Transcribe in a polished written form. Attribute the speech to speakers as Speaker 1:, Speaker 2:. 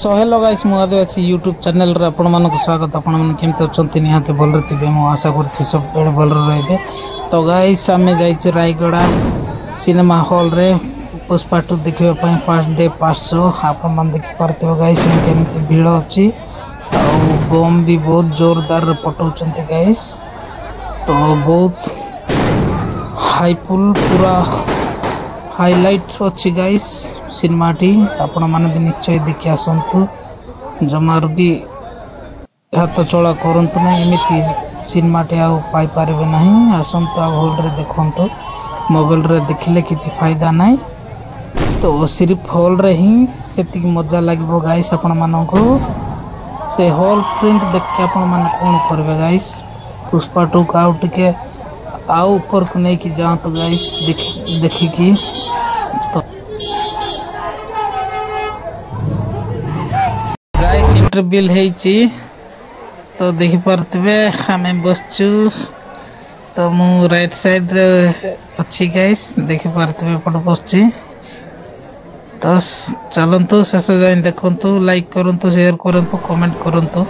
Speaker 1: So hello guys मु आदिवासी YouTube channel रे आपण मानक स्वागत। आपण मन केमते अछंती निहाते बोल रथिबे मु आशा करथि सब बेड बोल रहबे। तो गाइस आमे जाइछ रायगड़ा सिनेमा हॉल रे पुष्पा 2 देखिबा पई फर्स्ट डे 500 आपण मन देखि परथिबो गाइस केमते भीड़ अछि और बम भी बहुत जोरदार पटौचंती गाइस। तो बहुत हाईफुल पूरा हाईलाइट अच्छी गाइस सिनेमा टी आपण माने भी निश्चय देखि आसंतु जमार भी हाथ चला करंतु ना एमिति सिनेमा टी आ पाई पारबे नहीं आसंतु हॉल रे देखंतु मोबाइल रे देखिले किछि फायदा नहीं। तो सिर्फ हॉल रे ही सेति मजा लागबो गाइस। आपण मानको से हॉल प्रिंट देख के आपण माने कोन करबे गाइस पुष्पा 2 का आउट के आउ ऊपर को नहीं कि जाओ तो गाइस देखी कि तो गाइस इंटरव्यू हेची तो देखि परतबे हमें बसचू। तो मु राइट साइड रे अच्छी गाइस देखि परतबे पट बसची। तो चलंतु शेष जाय देखंतु लाइक करंतु शेयर करंतु कमेंट करंतु।